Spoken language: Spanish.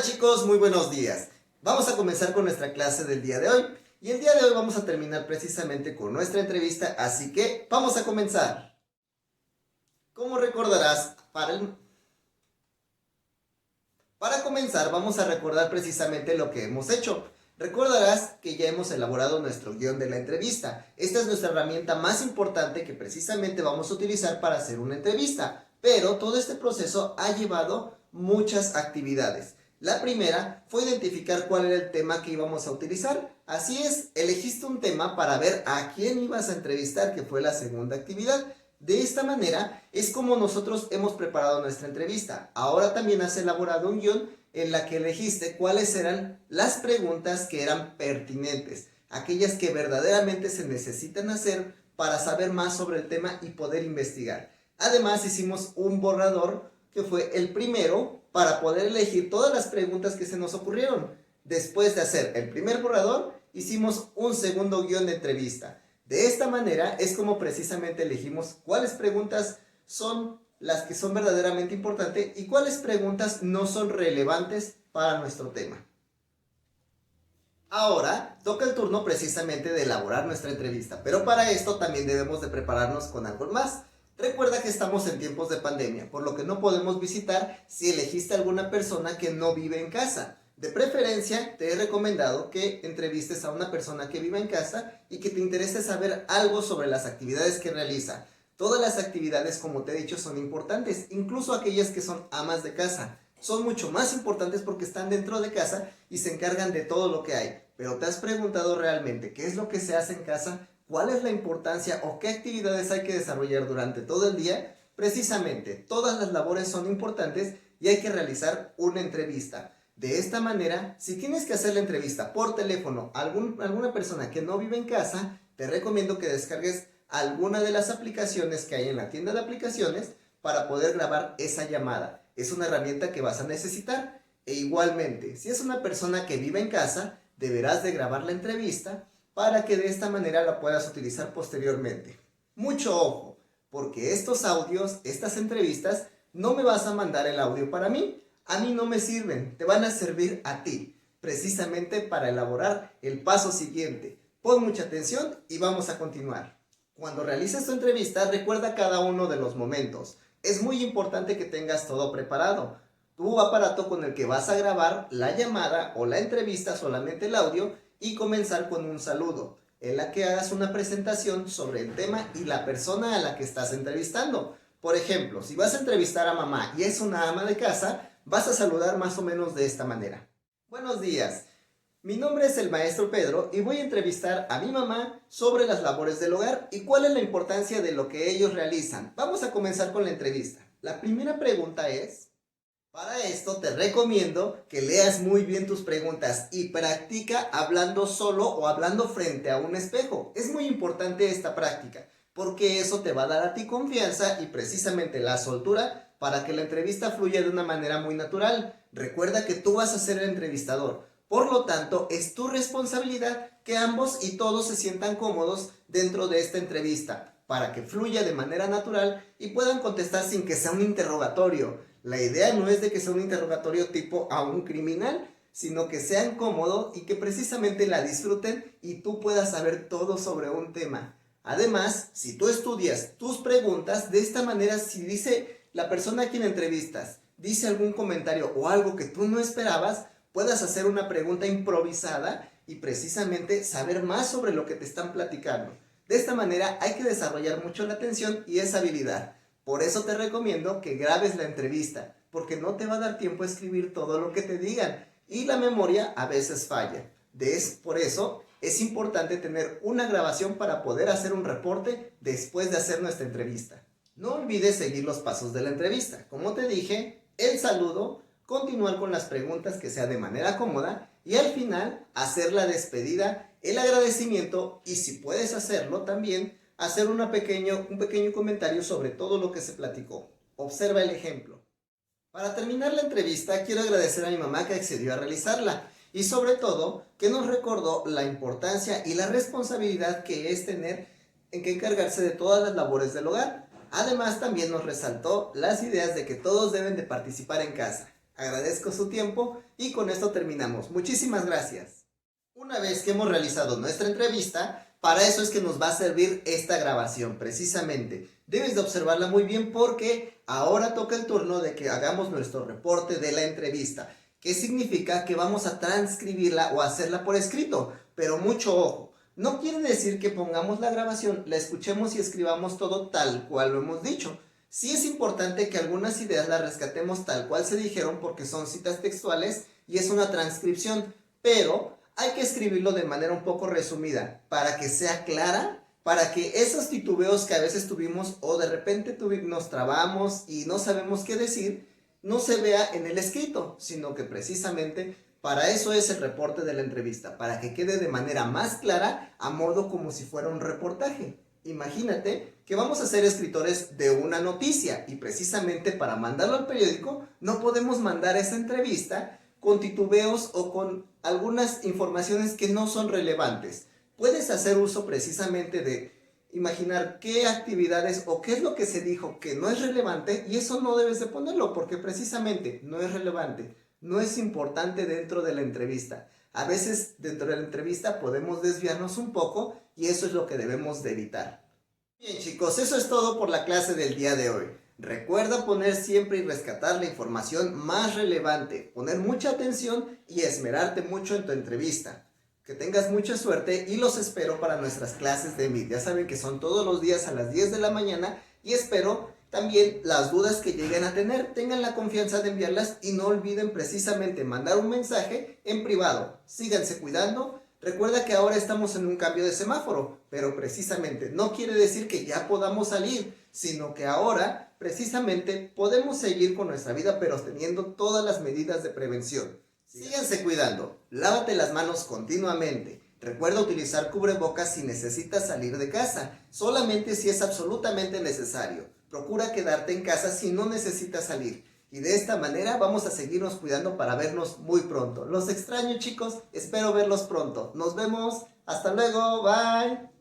Chicos, muy buenos días. Vamos a comenzar con nuestra clase del día de hoy. Y el día de hoy vamos a terminar precisamente con nuestra entrevista, así que vamos a comenzar. Como recordarás, para comenzar vamos a recordar precisamente lo que hemos hecho. Recordarás que ya hemos elaborado nuestro guión de la entrevista. Esta es nuestra herramienta más importante que precisamente vamos a utilizar para hacer una entrevista. Pero todo este proceso ha llevado muchas actividades. La primera fue identificar cuál era el tema que íbamos a utilizar. Así es, elegiste un tema para ver a quién ibas a entrevistar, que fue la segunda actividad. De esta manera es como nosotros hemos preparado nuestra entrevista. Ahora también has elaborado un guión en la que elegiste cuáles eran las preguntas que eran pertinentes, aquellas que verdaderamente se necesitan hacer para saber más sobre el tema y poder investigar. Además hicimos un borrador que fue el primero para poder elegir todas las preguntas que se nos ocurrieron. Después de hacer el primer borrador, hicimos un segundo guión de entrevista. De esta manera es como precisamente elegimos cuáles preguntas son las que son verdaderamente importantes y cuáles preguntas no son relevantes para nuestro tema. Ahora toca el turno precisamente de elaborar nuestra entrevista, pero para esto también debemos de prepararnos con algo más. Recuerda que estamos en tiempos de pandemia, por lo que no podemos visitar si elegiste a alguna persona que no vive en casa. De preferencia, te he recomendado que entrevistes a una persona que viva en casa y que te interese saber algo sobre las actividades que realiza. Todas las actividades, como te he dicho, son importantes, incluso aquellas que son amas de casa. Son mucho más importantes porque están dentro de casa y se encargan de todo lo que hay. Pero ¿te has preguntado realmente qué es lo que se hace en casa? ¿Cuál es la importancia o qué actividades hay que desarrollar durante todo el día? Precisamente, todas las labores son importantes y hay que realizar una entrevista. De esta manera, si tienes que hacer la entrevista por teléfono a alguna persona que no vive en casa, te recomiendo que descargues alguna de las aplicaciones que hay en la tienda de aplicaciones para poder grabar esa llamada. Es una herramienta que vas a necesitar. E igualmente, si es una persona que vive en casa, deberás de grabar la entrevista para que de esta manera la puedas utilizar posteriormente. Mucho ojo, porque estos audios, estas entrevistas, no me vas a mandar el audio para mí. A mí no me sirven, te van a servir a ti, precisamente para elaborar el paso siguiente. Pon mucha atención y vamos a continuar. Cuando realices tu entrevista, recuerda cada uno de los momentos. Es muy importante que tengas todo preparado. Tu aparato con el que vas a grabar la llamada o la entrevista, solamente el audio, y comenzar con un saludo, en la que hagas una presentación sobre el tema y la persona a la que estás entrevistando. Por ejemplo, si vas a entrevistar a mamá y es una ama de casa, vas a saludar más o menos de esta manera. Buenos días, mi nombre es el maestro Pedro y voy a entrevistar a mi mamá sobre las labores del hogar y cuál es la importancia de lo que ellos realizan. Vamos a comenzar con la entrevista. La primera pregunta es: para esto te recomiendo que leas muy bien tus preguntas y practica hablando solo o hablando frente a un espejo. Es muy importante esta práctica porque eso te va a dar a ti confianza y precisamente la soltura para que la entrevista fluya de una manera muy natural. Recuerda que tú vas a ser el entrevistador. Por lo tanto, es tu responsabilidad que ambos y todos se sientan cómodos dentro de esta entrevista para que fluya de manera natural y puedan contestar sin que sea un interrogatorio. La idea no es de que sea un interrogatorio tipo a un criminal, sino que sean cómodos y que precisamente la disfruten y tú puedas saber todo sobre un tema. Además, si tú estudias tus preguntas, de esta manera, si dice la persona a quien entrevistas, dice algún comentario o algo que tú no esperabas, puedas hacer una pregunta improvisada y precisamente saber más sobre lo que te están platicando. De esta manera hay que desarrollar mucho la atención y esa habilidad. Por eso te recomiendo que grabes la entrevista, porque no te va a dar tiempo a escribir todo lo que te digan y la memoria a veces falla. Por eso es importante tener una grabación para poder hacer un reporte después de hacer nuestra entrevista. No olvides seguir los pasos de la entrevista. Como te dije, el saludo, continuar con las preguntas que sea de manera cómoda y al final hacer la despedida, el agradecimiento y si puedes hacerlo también, hacer un pequeño comentario sobre todo lo que se platicó. Observa el ejemplo. Para terminar la entrevista, quiero agradecer a mi mamá que accedió a realizarla y sobre todo que nos recordó la importancia y la responsabilidad que es tener en que encargarse de todas las labores del hogar. Además, también nos resaltó las ideas de que todos deben de participar en casa. Agradezco su tiempo y con esto terminamos. Muchísimas gracias. Una vez que hemos realizado nuestra entrevista, para eso es que nos va a servir esta grabación, precisamente. Debes de observarla muy bien porque ahora toca el turno de que hagamos nuestro reporte de la entrevista. ¿Qué significa? Que vamos a transcribirla o hacerla por escrito, pero mucho ojo. No quiere decir que pongamos la grabación, la escuchemos y escribamos todo tal cual lo hemos dicho. Sí es importante que algunas ideas las rescatemos tal cual se dijeron porque son citas textuales y es una transcripción, pero hay que escribirlo de manera un poco resumida para que sea clara, para que esos titubeos que a veces tuvimos o de repente nos trabamos y no sabemos qué decir, no se vea en el escrito, sino que precisamente para eso es el reporte de la entrevista, para que quede de manera más clara, a modo como si fuera un reportaje. Imagínate que vamos a ser escritores de una noticia y precisamente para mandarlo al periódico no podemos mandar esa entrevista con titubeos o con algunas informaciones que no son relevantes. Puedes hacer uso precisamente de imaginar qué actividades o qué es lo que se dijo que no es relevante y eso no debes de ponerlo porque precisamente no es relevante, no es importante dentro de la entrevista. A veces dentro de la entrevista podemos desviarnos un poco y eso es lo que debemos de evitar. Bien chicos, eso es todo por la clase del día de hoy. Recuerda poner siempre y rescatar la información más relevante, poner mucha atención y esmerarte mucho en tu entrevista. Que tengas mucha suerte y los espero para nuestras clases de Meet. Ya saben que son todos los días a las 10 de la mañana y espero también las dudas que lleguen a tener, tengan la confianza de enviarlas y no olviden precisamente mandar un mensaje en privado. Síganse cuidando. Recuerda que ahora estamos en un cambio de semáforo, pero precisamente no quiere decir que ya podamos salir, sino que ahora precisamente podemos seguir con nuestra vida, pero teniendo todas las medidas de prevención. Síganse cuidando, lávate las manos continuamente. Recuerda utilizar cubrebocas si necesitas salir de casa, solamente si es absolutamente necesario. Procura quedarte en casa si no necesitas salir. Y de esta manera vamos a seguirnos cuidando para vernos muy pronto. Los extraño chicos, espero verlos pronto. Nos vemos, hasta luego, bye.